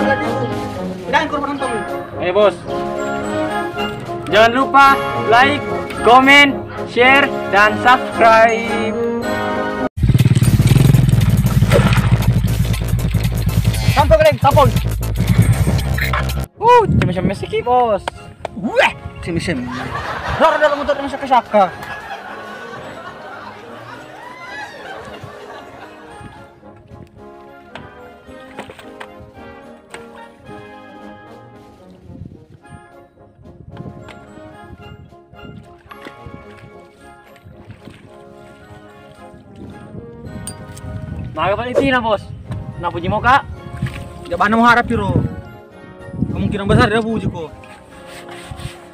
lagi. Jangan korban nonton. Ayo bos. Jangan lupa like, komen, share, dan subscribe. Sampai kalian, sampol. Macam Messi bos. Weh, sim. Rara dalam motor dengan saka-saka. Maka Valentina bos. Nak puji muka? Tidak mana mengharap piro. Kemungkinan besar dia puji ko.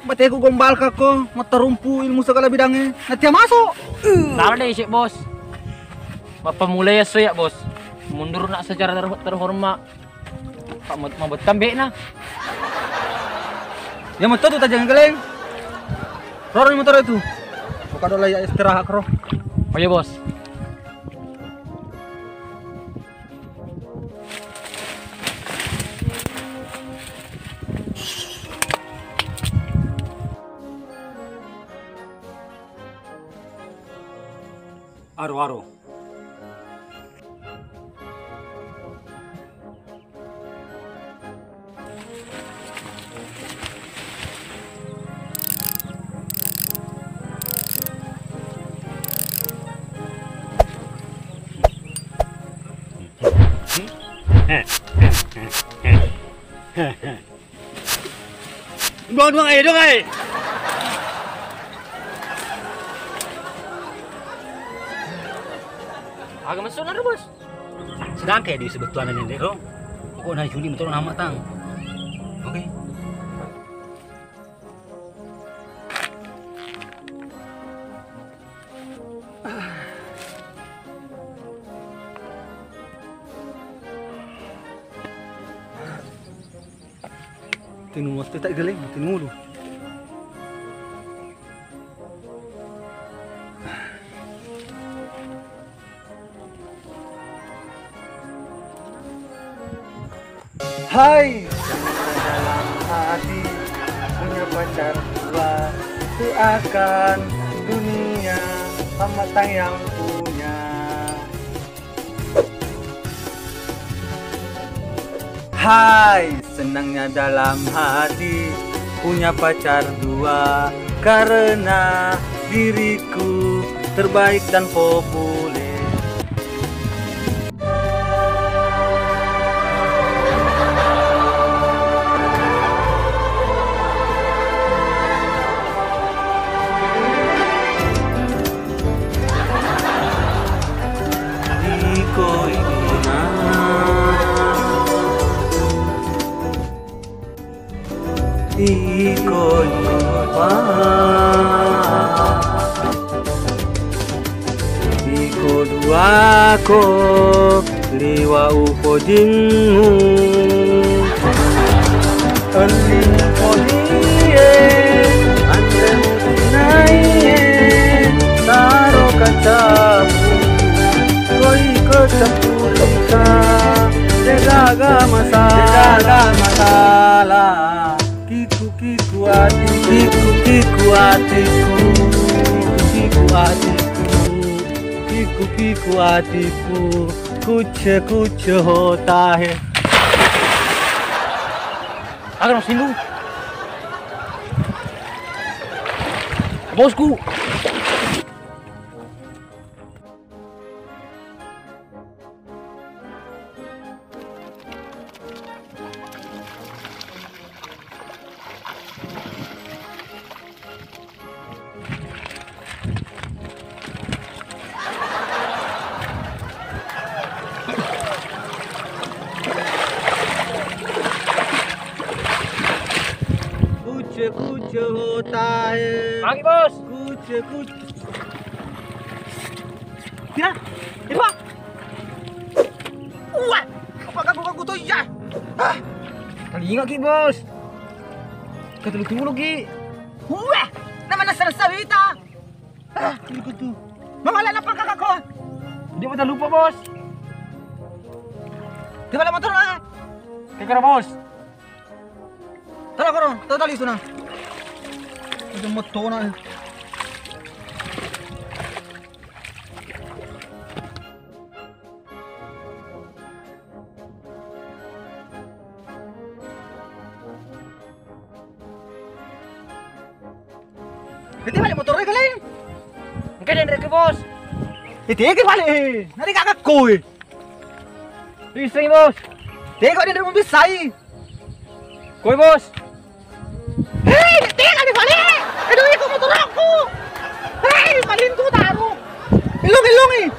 Bate ko gombal ka ko, matarumpu ilmu segala bidangnya. Nanti masuk. Lama deh sih bos. Bapak mulai ya bos. Mundur nak secara terhormat. Pak mau betambek nah. Ya motor tu jangan geleng. Roro motor itu. Bukan dola ya istirahat kro. Oh iya bos. Aro. Buang air dong ay. Agak masuk lah bos. Sedang kayak di sebetuan ini dero. Kok naik Juli motor nama tang. Oke. Tinu waktu tak geleng, tinu dulu. Hai, dalam hati punya pacar dua, itu akan dunia pamatang yang punya. Hai, senangnya dalam hati punya pacar dua, karena diriku terbaik dan populer. Iko lupa, iko dua ko liwa upo jingu, aning poliye, ande mutinaiye, taro kacapu, koi kecapulika, jaga masalah. Kiku hatiku, kuch hota hai. Agar mas Hindu. Bosku. कुछ होता है. Pagi bos. Kuch. Ya, Iba. Wah, apa ganggu tuh ya? Kali ingat ki bos. Ketulu ki. Wah, nama nasar sabita. Ini tuh. Mawala na pa kakako. Hindi mo lupa bos. Di ba motor na? Kaya bos. Tara karon, tali na. Ada motor na. Iti balik motor ka lang. Engkau dan rek bos. Iti ka balik. Nari kakak ko eh. Bisa bos. Teko din mo bisay. Koi bos. Hei, teka ni balik. Aduh, ikaw motor ako. Hei, malin ko taro. Ilong eh.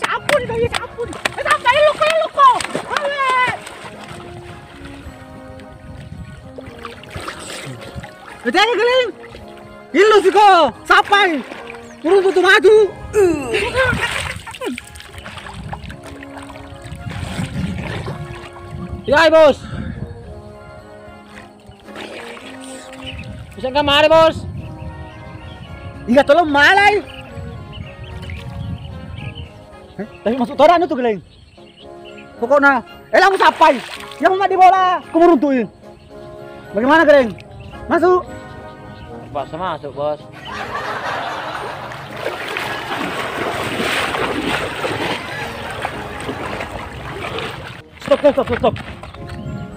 Sapun kayo, sapun. Sapun, ilok ko. Hei. Ito ka galing. Ilo siko. Sapay. Puro to maju. Yai bos. Bisa kamar bos. Iya tolong malay. Tapi masuk toran itu galing. Pokoknya, elang mo sapay. Yang mau di bola, kumuruntuin. Bagaimana galing? Masuk. Pas masuk bos. Stop.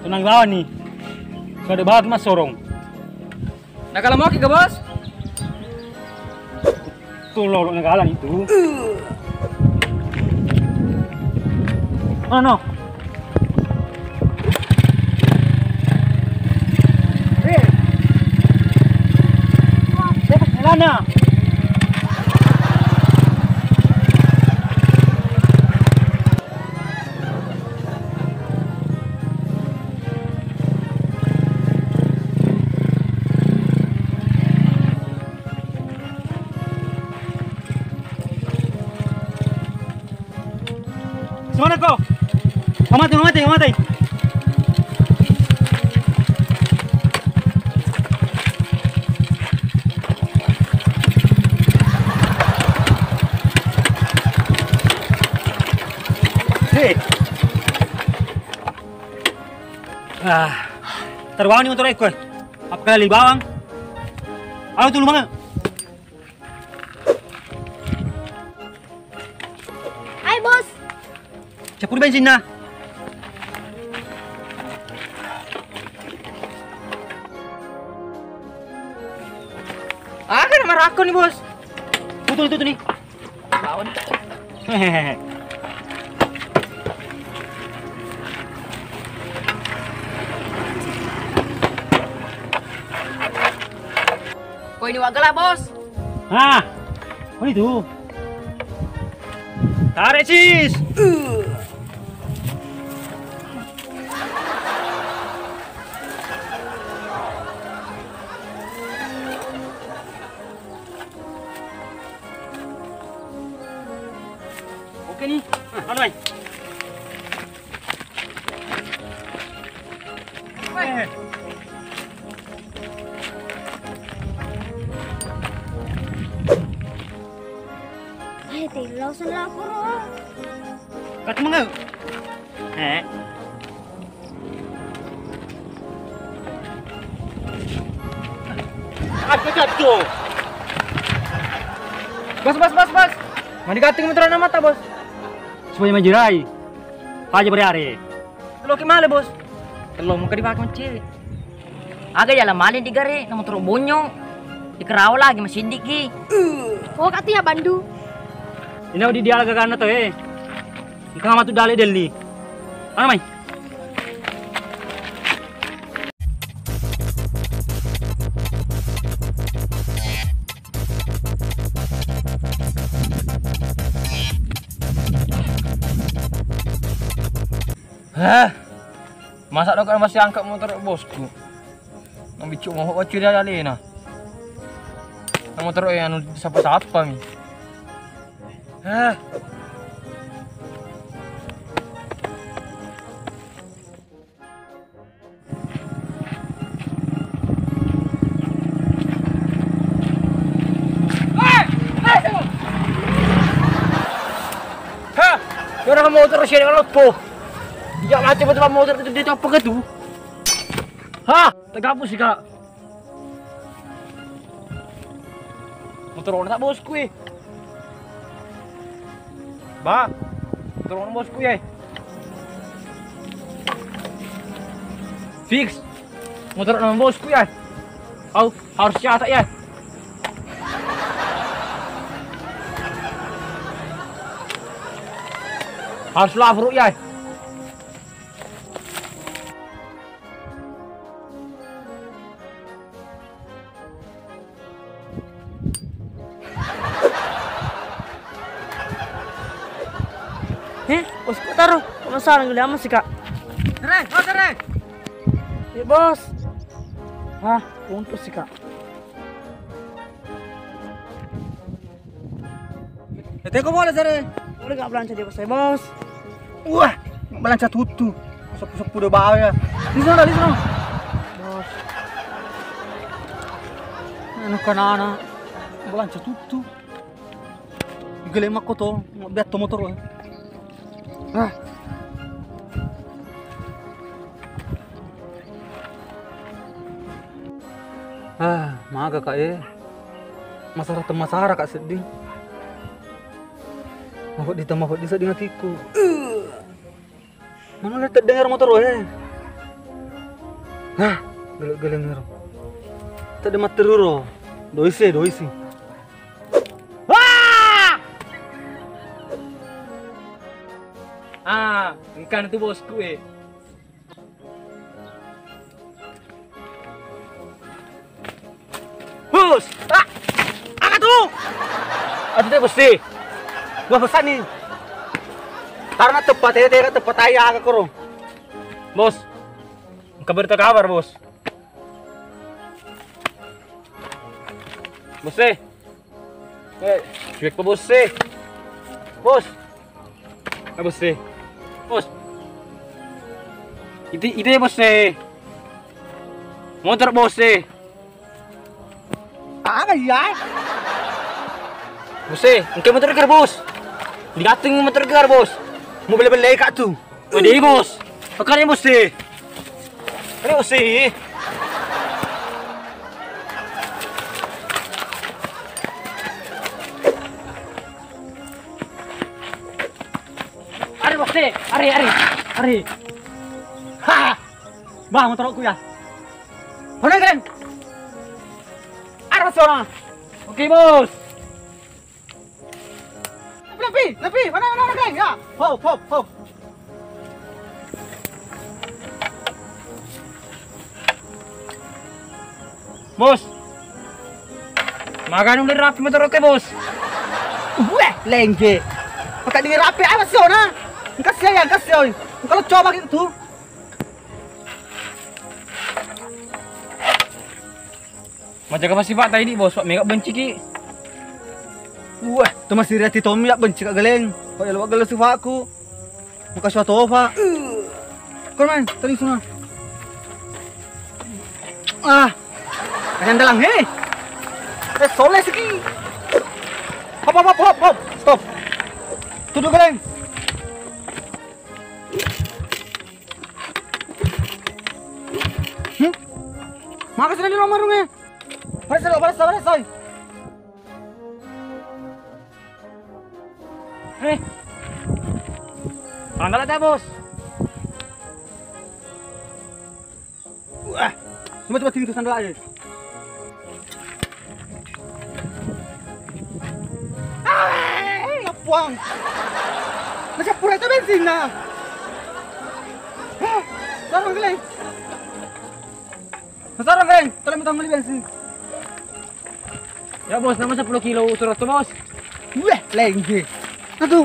Tenang lawan nih. Sudah banget mas sorong. Nah kalau mau ke bos. Tuh lorong negalan itu. Ano? Mana? Mana kau? Amatay. Hei. Terbawang ni motor aku. Apa kali bawang? Ayo tulu mana? Hai bos. Capur bensin na. Kan marah aku nih bos. Tuh nih. Lawan. Hehehe. Kau ini wagala bos. Ah, oh itu. Tarik sis. Oke nih. Mana bay? Tilaw sa lapuro. Kat mga. Kat tuh. Bos. Mandi kating motor na mata bos. Semuanya majirai. Aja berari. Lo gimana bos? Kalau mau dipakai sama cewek. Agak jalan malin di gare, na motor bonyong. Di Keraw lagi masih diki. Oh katanya Bandu. Ini udah dia agak karena tuh Ikaw nga dali dali. Ano may? Masa dok masih angkat motor bosku. Nang bicu mau kecil dali na. Nang motor anu sapa-sapa mi. Orang motor siya dengan lopo. Ya macam motor itu dia apa ke tu? Ha, tagapos sih kak. Motor orang tak bosku eh. Ba, motor orang bosku ya. Fix. Motor orang bosku ya. Au, harus catat ya. Harus lapor ya. Bos, kok taruh? Kok masalah nggak lama sih kak? Sere. Bos. Hah, untuk sih kak. Teko boleh sere. Boleh nggak belanja dia bos saya bos? Wah, belanja tutu. Sepu udah bawa ya. Di sana. Bos. Anak-anak belanja tutu. Gelemak ko to, biat motor. Maga kak masyarakat kak sedih. Mahot di sedih hatiku. Mana lihat dengar motor geleng ngero. Tadi materuro. Doisi. Ah, ikan itu bosku eh. Bos! Apa tuh? Aduh deh bos deh. Gua pesan nih. Karena tepat ayah ke kurung. Bos, kabar bos. Bos deh. Cuek ke bos deh. Bos. Bos deh. Bos. Itu ya bos deh. Motor bos deh. Ya? Bos deh, engke motor ker bos. Digating motor ker bos. Mau beli kak tuh. Wadi bos. Makanya bos deh. Ini bos deh. Ari bos deh. Ari. Ha! Bah, motor aku ya. Mana keren? Arah sana. Oke bos. Lebih. Mana keren? Ya. Hop. Bos. Makan udah rapi motor oke bos. Weh, lengke. Pakai diri rapi apa sih ona? Kasih. Kalau coba gitu. Macam apa sih Pak tadi bos? Pak Mega benci ki. Wah, tu masih reti Tommy ya benci kak geleng. Kau ya lupa geleng sifatku. Muka suatu apa? Kau main, tadi sana. Jangan dalang hei. Soleh segi. Hop. Stop. Tuduh geleng. Maka sudah di nomornya. Balas. Panggalan dah bos. Wah, coba tinggi sandal aja. Lapuang. Macam pura itu bensin nah. Sarang geleng. Tolong minta beli bensin. Ya bos, nama 10 kilo surat tu bos. Weh, lengge. Aduh.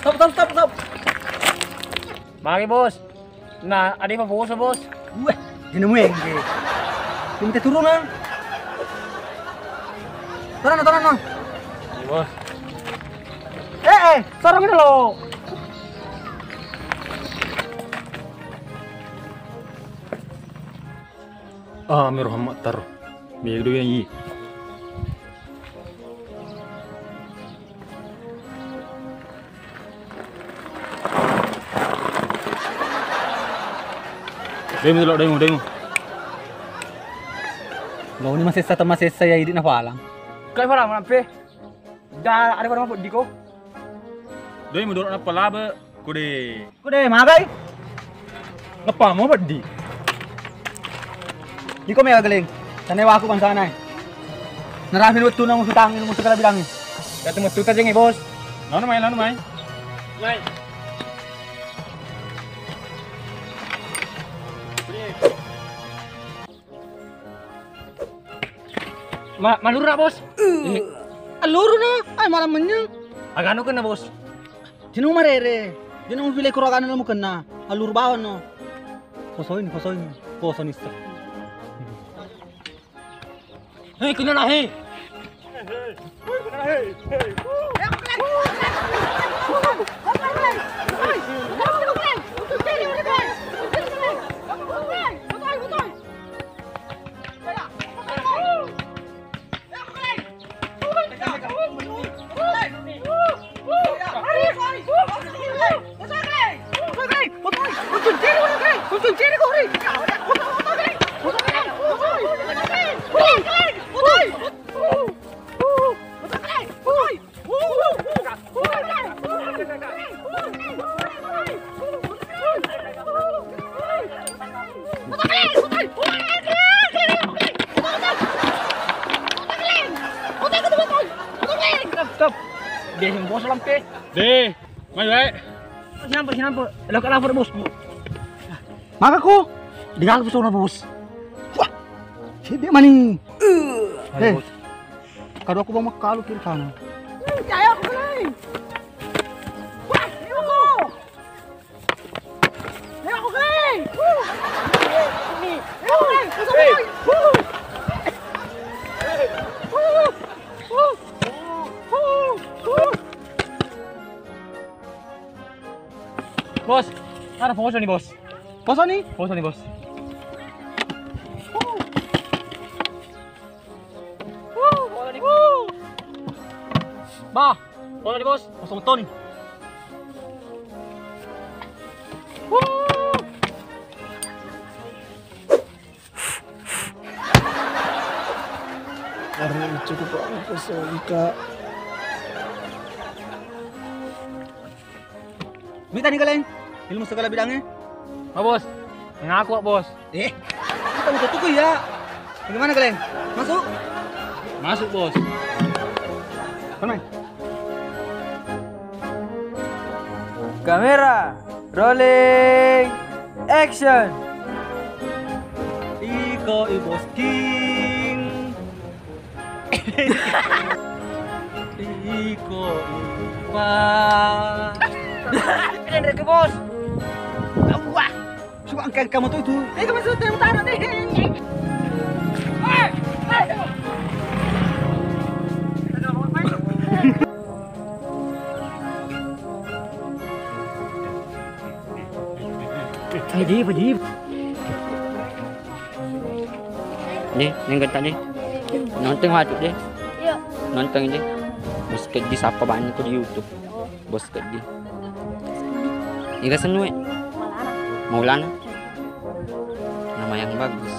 Stop. Mari bos. Nah, ada apa bos bos? Weh, jangan lengge. Minta turun nah. Turun. Bos. Sarang ini loh. Amir Muhammad taruh. Biar dulu yang Doi mu. Lo ni masih satu masih saya hidup na falang. Kau faham apa? Dah ada orang di ko. Doi mu dorok na pala ba kude. Kude magai. Ngapa mo di? Di ko may galing. Sanay wa ako kung sanay. Narami waktu nang utangin mo sa kalabirangin. Kata mu tu tajeng bos. Lalu main. Main. Malur na bos. Aluro na. Ay malam manyang. Agano ka na bos. Dino marere. Dino mo pilay kuragan na mo kana. Aluro ba no? Kosoin. Kosonista. Hei, kuna na hei. Stop. Dia yang bos lampe. Deh, main baik. Sinampo. Lo ka lapor bos. Maka ko. Dengar ko na bos. Wah. Hindi maning. Eh. Kado ako bang makalo kiri kana? Kaya ko galing. Wah, iwan ko. Kaya ko galing. Bos, ada foto nih bos. Poso ni? Foto nih bos. Bah, foto nih bos. Poso to ni. Cukup apa Kak? Minta ni galing. Ilmu segala bidangnya. Ma bos, ngaku bos. Kita mau tutup ya. Bagaimana galing? Masuk. Masuk bos. Mana? Kamera, rolling, action. Iko ibos king. Iko ipa. Keren ke bos? Wah. Coba angkat kamu tuh itu. Kamu sudah utara nih. Pwede. Nih, yang ganta nih. Nonton hatu deh. Iya. Nonton ini. Bos Keddi siapa banyak di YouTube. Bos Keddi. Iga Senwe. Maulana. Nama yang bagus.